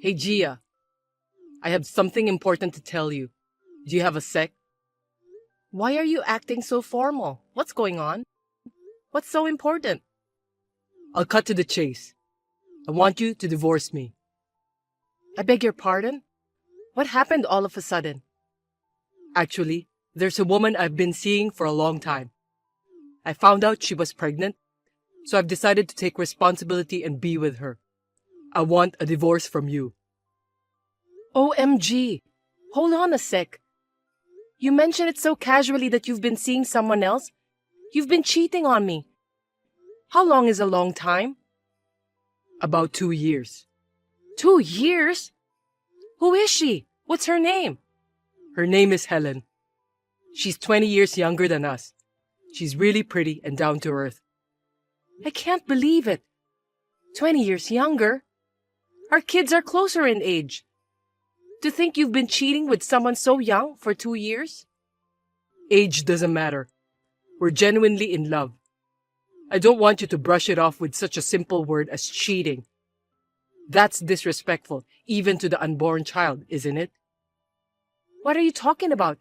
Hey Gia, I have something important to tell you. Do you have a sec? Why are you acting so formal? What's going on? What's so important? I'll cut to the chase. I want you to divorce me. I beg your pardon? What happened all of a sudden? Actually, there's a woman I've been seeing for a long time. I found out she was pregnant, so I've decided to take responsibility and be with her. I want a divorce from you. OMG! Hold on a sec. You mentioned it so casually that you've been seeing someone else. You've been cheating on me. How long is a long time? About 2 years. 2 years? Who is she? What's her name? Her name is Helen. She's 20 years younger than us. She's really pretty and down to earth. I can't believe it. 20 years younger? Our kids are closer in age. To think you've been cheating with someone so young for 2 years? Age doesn't matter. We're genuinely in love. I don't want you to brush it off with such a simple word as cheating. That's disrespectful, even to the unborn child, isn't it? What are you talking about?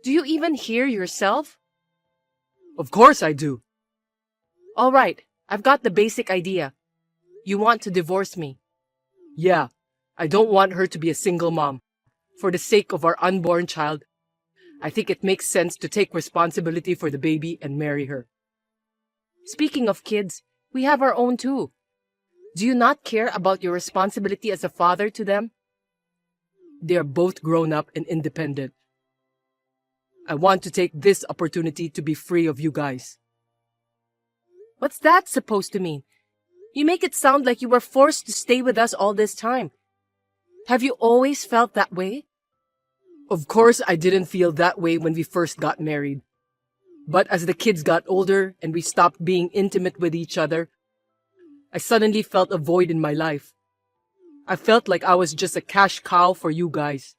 Do you even hear yourself? Of course I do. All right, I've got the basic idea. You want to divorce me. Yeah, I don't want her to be a single mom. For the sake of our unborn child, I think it makes sense to take responsibility for the baby and marry her. Speaking of kids, we have our own too. Do you not care about your responsibility as a father to them? They are both grown up and independent. I want to take this opportunity to be free of you guys. What's that supposed to mean? You make it sound like you were forced to stay with us all this time. Have you always felt that way? Of course I didn't feel that way when we first got married. But as the kids got older and we stopped being intimate with each other, I suddenly felt a void in my life. I felt like I was just a cash cow for you guys.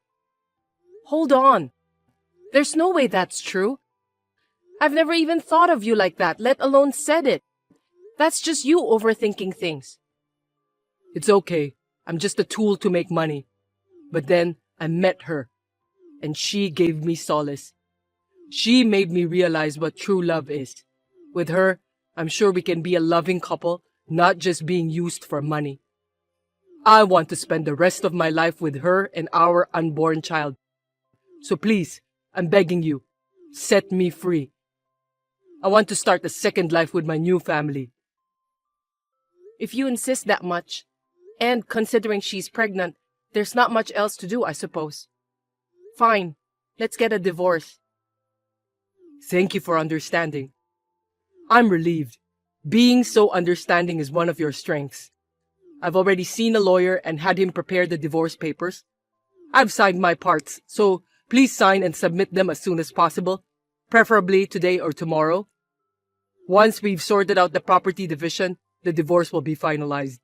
Hold on. There's no way that's true. I've never even thought of you like that, let alone said it. That's just you overthinking things. It's okay. I'm just a tool to make money. But then I met her, and she gave me solace. She made me realize what true love is. With her, I'm sure we can be a loving couple, not just being used for money. I want to spend the rest of my life with her and our unborn child. So please, I'm begging you, set me free. I want to start a second life with my new family. If you insist that much, and considering she's pregnant, there's not much else to do, I suppose. Fine, let's get a divorce. Thank you for understanding. I'm relieved. Being so understanding is one of your strengths. I've already seen a lawyer and had him prepare the divorce papers. I've signed my parts, so please sign and submit them as soon as possible, preferably today or tomorrow. Once we've sorted out the property division, the divorce will be finalized.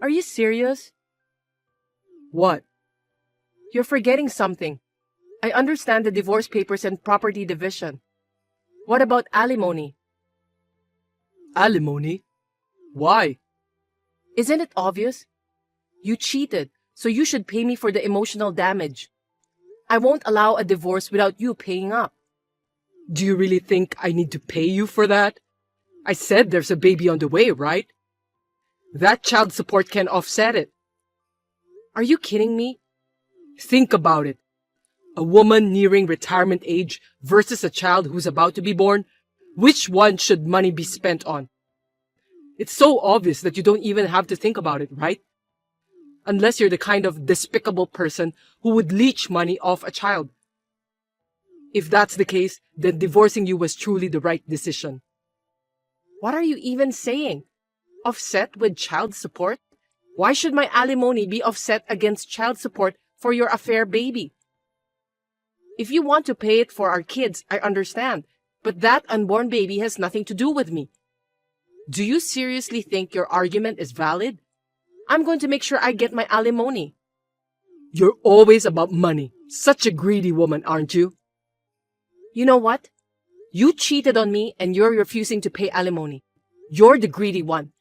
Are you serious? What? You're forgetting something. I understand the divorce papers and property division. What about alimony? Alimony? Why? Isn't it obvious? You cheated, so you should pay me for the emotional damage. I won't allow a divorce without you paying up. Do you really think I need to pay you for that? I said there's a baby on the way, right? That child support can offset it. Are you kidding me? Think about it. A woman nearing retirement age versus a child who's about to be born. Which one should money be spent on? It's so obvious that you don't even have to think about it, right? Unless you're the kind of despicable person who would leech money off a child. If that's the case, then divorcing you was truly the right decision. What are you even saying? Offset with child support? Why should my alimony be offset against child support for your affair baby? If you want to pay it for our kids, I understand. But that unborn baby has nothing to do with me. Do you seriously think your argument is valid? I'm going to make sure I get my alimony. You're always about money. Such a greedy woman, aren't you? You know what? You cheated on me and you're refusing to pay alimony. You're the greedy one.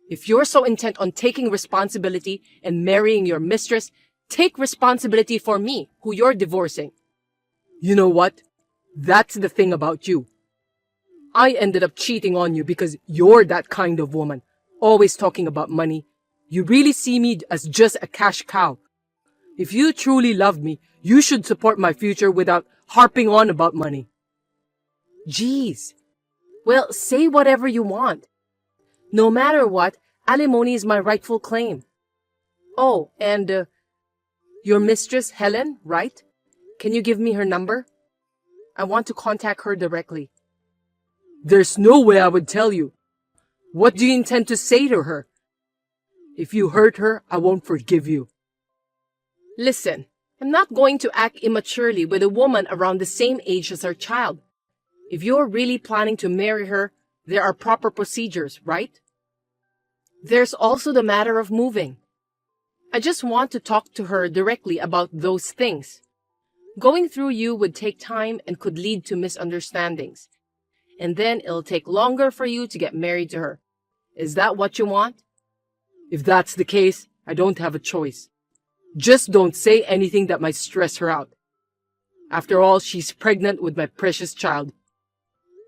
If you're so intent on taking responsibility and marrying your mistress, take responsibility for me, who you're divorcing. You know what? That's the thing about you. I ended up cheating on you because you're that kind of woman, always talking about money. You really see me as just a cash cow. If you truly loved me, you should support my future without harping on about money. Jeez. Well, say whatever you want. No matter what, alimony is my rightful claim. Oh, and your mistress, Helen, right? Can you give me her number? I want to contact her directly. There's no way I would tell you. What do you intend to say to her? If you hurt her, I won't forgive you. Listen, I'm not going to act immaturely with a woman around the same age as our child. If you're really planning to marry her, there are proper procedures, right? There's also the matter of moving. I just want to talk to her directly about those things. Going through you would take time and could lead to misunderstandings. And then it'll take longer for you to get married to her. Is that what you want? If that's the case, I don't have a choice. Just don't say anything that might stress her out. After all, she's pregnant with my precious child.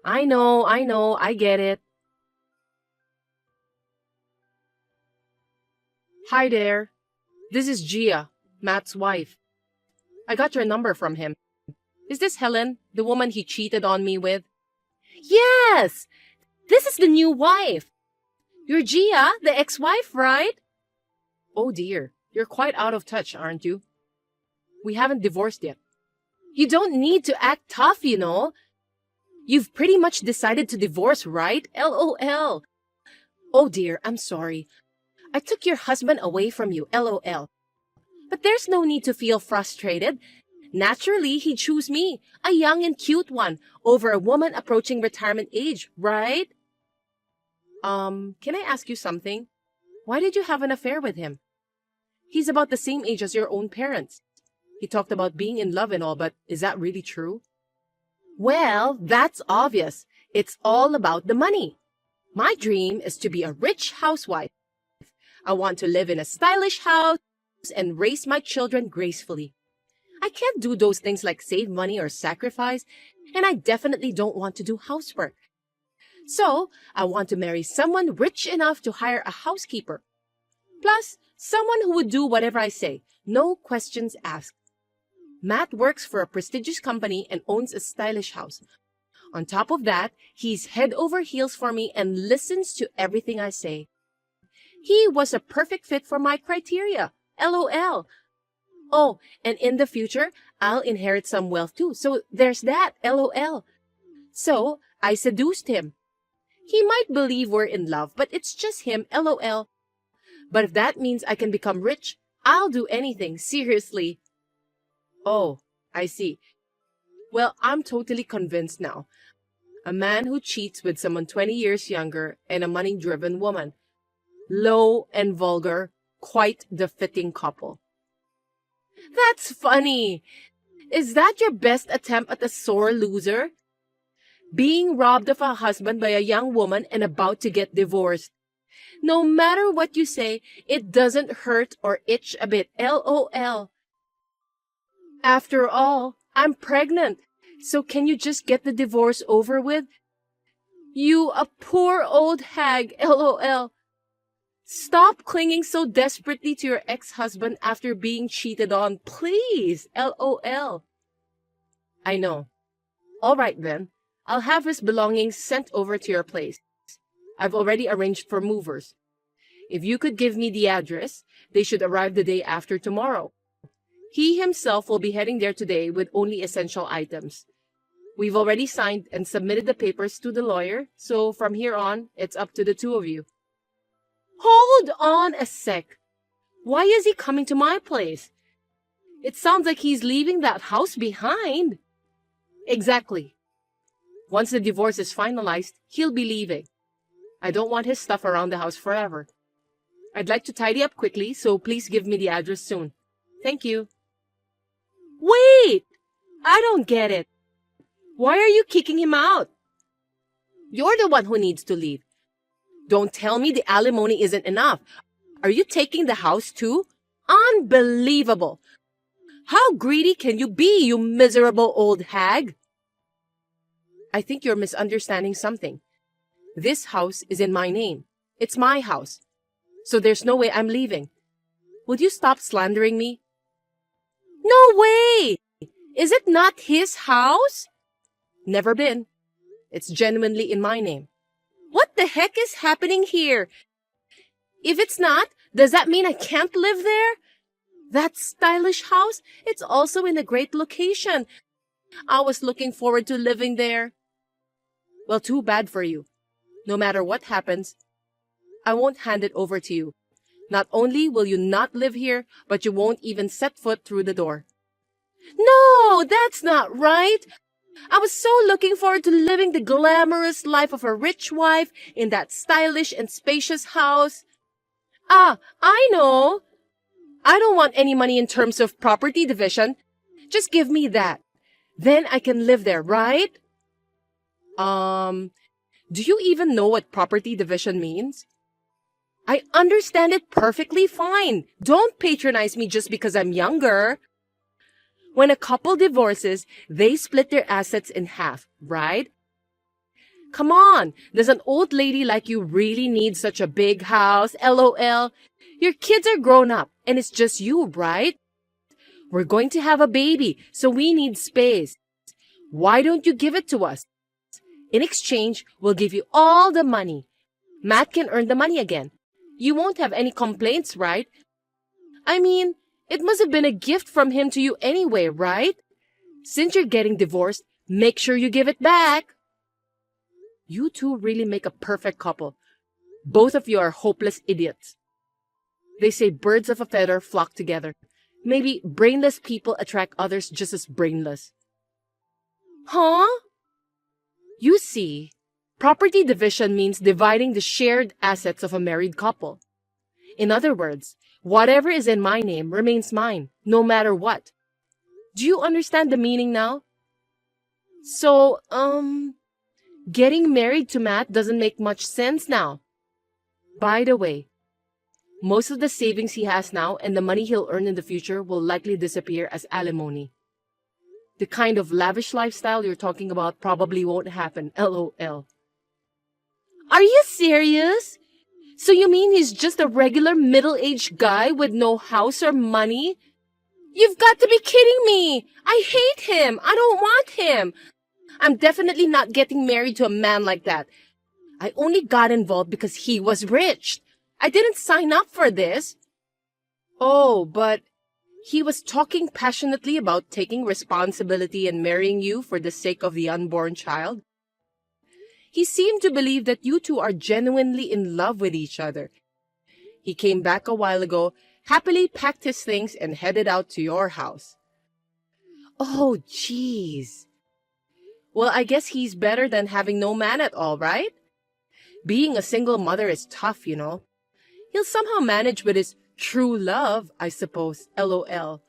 I know, I get it. Hi there. This is Gia, Matt's wife. I got your number from him. Is this Helen, the woman he cheated on me with? Yes! This is the new wife. You're Gia, the ex-wife, right? Oh dear, you're quite out of touch, aren't you? We haven't divorced yet. You don't need to act tough, you know. You've pretty much decided to divorce, right? LOL. Oh dear, I'm sorry. I took your husband away from you, LOL. But there's no need to feel frustrated. Naturally, he'd choose me, a young and cute one, over a woman approaching retirement age, right? Can I ask you something? Why did you have an affair with him? He's about the same age as your own parents. He talked about being in love and all, but is that really true? Well, that's obvious. It's all about the money. My dream is to be a rich housewife. I want to live in a stylish house and raise my children gracefully. I can't do those things like save money or sacrifice, and I definitely don't want to do housework. So, I want to marry someone rich enough to hire a housekeeper. Plus, someone who would do whatever I say, no questions asked. Matt works for a prestigious company and owns a stylish house. On top of that, he's head over heels for me and listens to everything I say. He was a perfect fit for my criteria. LOL. Oh, and in the future, I'll inherit some wealth too. So there's that. LOL. So I seduced him. He might believe we're in love, but it's just him. LOL. But if that means I can become rich, I'll do anything. Seriously. Oh, I see. Well, I'm totally convinced now. A man who cheats with someone 20 years younger and a money-driven woman. Low and vulgar, quite the fitting couple. That's funny. Is that your best attempt at a sore loser? Being robbed of a husband by a young woman and about to get divorced. No matter what you say, it doesn't hurt or itch a bit. LOL. After all, I'm pregnant. So can you just get the divorce over with? You a poor old hag. LOL. Stop clinging so desperately to your ex-husband after being cheated on, please. LOL. I know. All right then. I'll have his belongings sent over to your place. I've already arranged for movers. If you could give me the address, they should arrive the day after tomorrow. He himself will be heading there today with only essential items. We've already signed and submitted the papers to the lawyer, so from here on, it's up to the two of you. Hold on a sec. Why is he coming to my place? It sounds like he's leaving that house behind. Exactly. Once the divorce is finalized, he'll be leaving. I don't want his stuff around the house forever. I'd like to tidy up quickly, so please give me the address soon. Thank you. Wait! I don't get it. Why are you kicking him out? You're the one who needs to leave. Don't tell me the alimony isn't enough. Are you taking the house too? Unbelievable! How greedy can you be, you miserable old hag? I think you're misunderstanding something. This house is in my name. It's my house. So there's no way I'm leaving. Will you stop slandering me? No way! Is it not his house? Never been. It's genuinely in my name. What the heck is happening here? If it's not, does that mean I can't live there? That stylish house, it's also in a great location. I was looking forward to living there. Well, too bad for you. No matter what happens, I won't hand it over to you. Not only will you not live here, but you won't even set foot through the door. No, that's not right. I was so looking forward to living the glamorous life of a rich wife in that stylish and spacious house. Ah, I know. I don't want any money in terms of property division. Just give me that. Then I can live there, right? Do you even know what property division means? I understand it perfectly fine. Don't patronize me just because I'm younger. When a couple divorces, they split their assets in half, right? Come on, does an old lady like you really need such a big house? LOL. Your kids are grown up, and it's just you, right? We're going to have a baby, so we need space. Why don't you give it to us? In exchange, we'll give you all the money. Matt can earn the money again. You won't have any complaints, right? I mean, it must have been a gift from him to you anyway, right? Since you're getting divorced, make sure you give it back. You two really make a perfect couple. Both of you are hopeless idiots. They say birds of a feather flock together. Maybe brainless people attract others just as brainless. Huh? You see, property division means dividing the shared assets of a married couple. In other words, whatever is in my name remains mine, no matter what. Do you understand the meaning now? So, getting married to Matt doesn't make much sense now. By the way, most of the savings he has now and the money he'll earn in the future will likely disappear as alimony. The kind of lavish lifestyle you're talking about probably won't happen, LOL. Are you serious? So you mean he's just a regular middle-aged guy with no house or money? You've got to be kidding me! I hate him! I don't want him! I'm definitely not getting married to a man like that. I only got involved because he was rich. I didn't sign up for this. Oh, but he was talking passionately about taking responsibility and marrying you for the sake of the unborn child. He seemed to believe that you two are genuinely in love with each other. He came back a while ago, happily packed his things and headed out to your house. Oh, jeez. Well, I guess he's better than having no man at all, right? Being a single mother is tough, you know. He'll somehow manage with his true love, I suppose, LOL.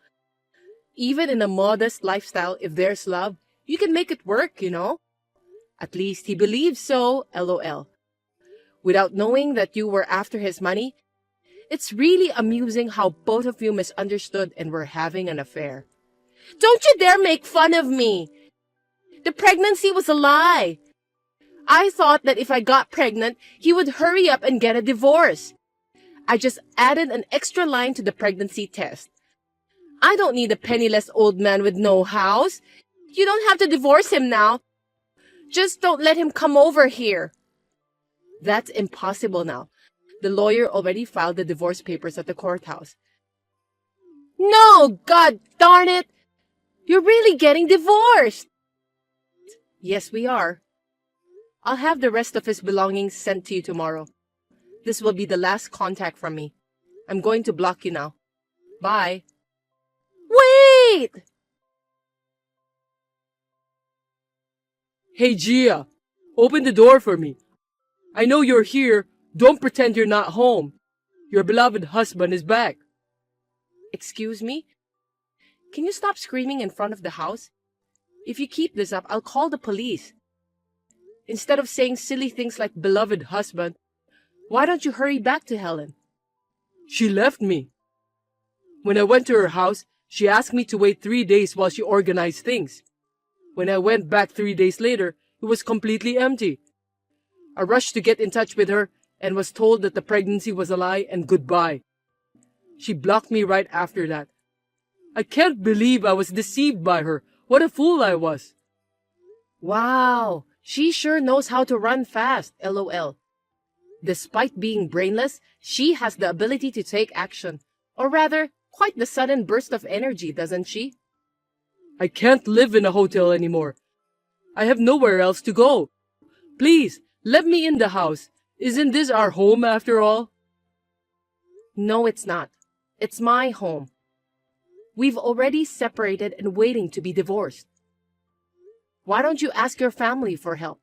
Even in a modest lifestyle, if there's love, you can make it work, you know. At least he believes so, LOL. Without knowing that you were after his money, it's really amusing how both of you misunderstood and were having an affair. Don't you dare make fun of me! The pregnancy was a lie. I thought that if I got pregnant, he would hurry up and get a divorce. I just added an extra line to the pregnancy test. I don't need a penniless old man with no house. You don't have to divorce him now. Just don't let him come over here. That's impossible now. The lawyer already filed the divorce papers at the courthouse. No, God darn it! You're really getting divorced! Yes, we are. I'll have the rest of his belongings sent to you tomorrow. This will be the last contact from me. I'm going to block you now. Bye. Wait! Hey, Gia, open the door for me. I know you're here. Don't pretend you're not home. Your beloved husband is back. Excuse me? Can you stop screaming in front of the house? If you keep this up, I'll call the police. Instead of saying silly things like beloved husband, Why don't you hurry back to Helen? She left me. When I went to her house, she asked me to wait 3 days while she organized things. When I went back 3 days later, it was completely empty. I rushed to get in touch with her and was told that the pregnancy was a lie and goodbye. She blocked me right after that. I can't believe I was deceived by her. What a fool I was. Wow, she sure knows how to run fast, LOL. Despite being brainless, she has the ability to take action. Or rather, quite the sudden burst of energy, doesn't she? I can't live in a hotel anymore. I have nowhere else to go. Please, let me in the house. Isn't this our home after all? No, it's not. It's my home. We've already separated and waiting to be divorced. Why don't you ask your family for help?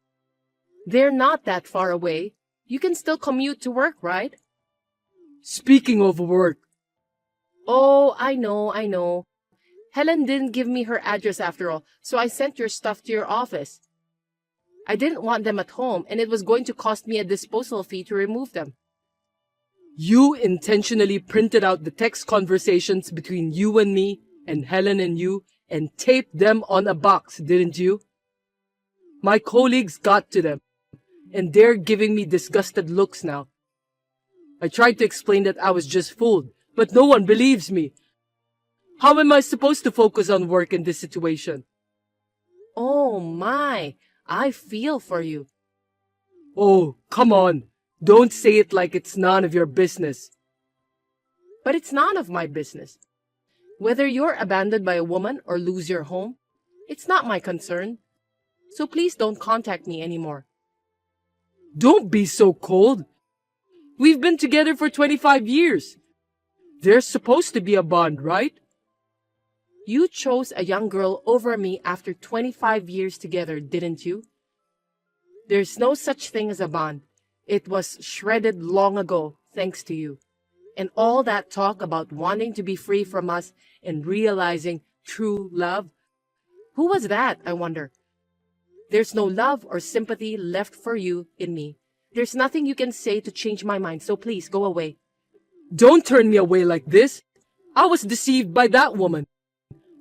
They're not that far away. You can still commute to work, right? Speaking of work. Oh, I know. Helen didn't give me her address after all, so I sent your stuff to your office. I didn't want them at home, and it was going to cost me a disposal fee to remove them. You intentionally printed out the text conversations between you and me, and Helen and you, and taped them on a box, didn't you? My colleagues got to them, and they're giving me disgusted looks now. I tried to explain that I was just fooled, but no one believes me. How am I supposed to focus on work in this situation? Oh my, I feel for you. Oh, come on. Don't say it like it's none of your business. But it's none of my business. Whether you're abandoned by a woman or lose your home, it's not my concern. So please don't contact me anymore. Don't be so cold. We've been together for 25 years. There's supposed to be a bond, right? You chose a young girl over me after 25 years together, didn't you? There's no such thing as a bond. It was shredded long ago, thanks to you. And all that talk about wanting to be free from us and realizing true love. Who was that, I wonder? There's no love or sympathy left for you in me. There's nothing you can say to change my mind, so please go away. Don't turn me away like this. I was deceived by that woman.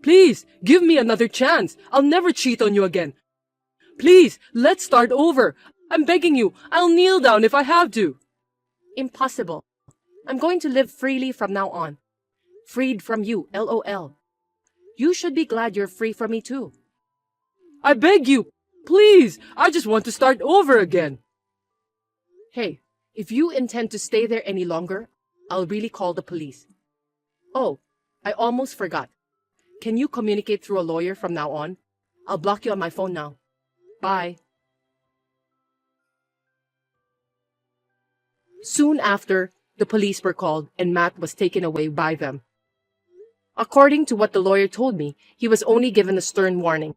Please, give me another chance. I'll never cheat on you again. Please, let's start over. I'm begging you. I'll kneel down if I have to. Impossible. I'm going to live freely from now on. Freed from you, LOL. You should be glad you're free from me too. I beg you, please. I just want to start over again. Hey, if you intend to stay there any longer, I'll really call the police. Oh, I almost forgot. Can you communicate through a lawyer from now on? I'll block you on my phone now. Bye. Soon after, the police were called and Matt was taken away by them. According to what the lawyer told me, he was only given a stern warning.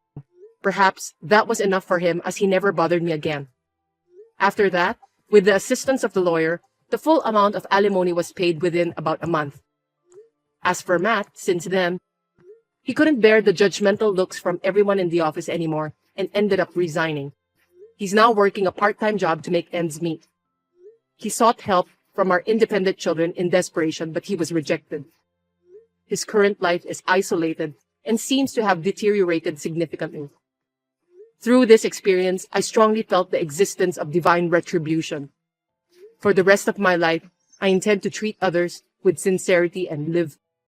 Perhaps that was enough for him as he never bothered me again. After that, with the assistance of the lawyer, the full amount of alimony was paid within about a month. As for Matt, since then, he couldn't bear the judgmental looks from everyone in the office anymore and ended up resigning. He's now working a part-time job to make ends meet. He sought help from our independent children in desperation, but he was rejected. His current life is isolated and seems to have deteriorated significantly. Through this experience, I strongly felt the existence of divine retribution. For the rest of my life, I intend to treat others with sincerity and live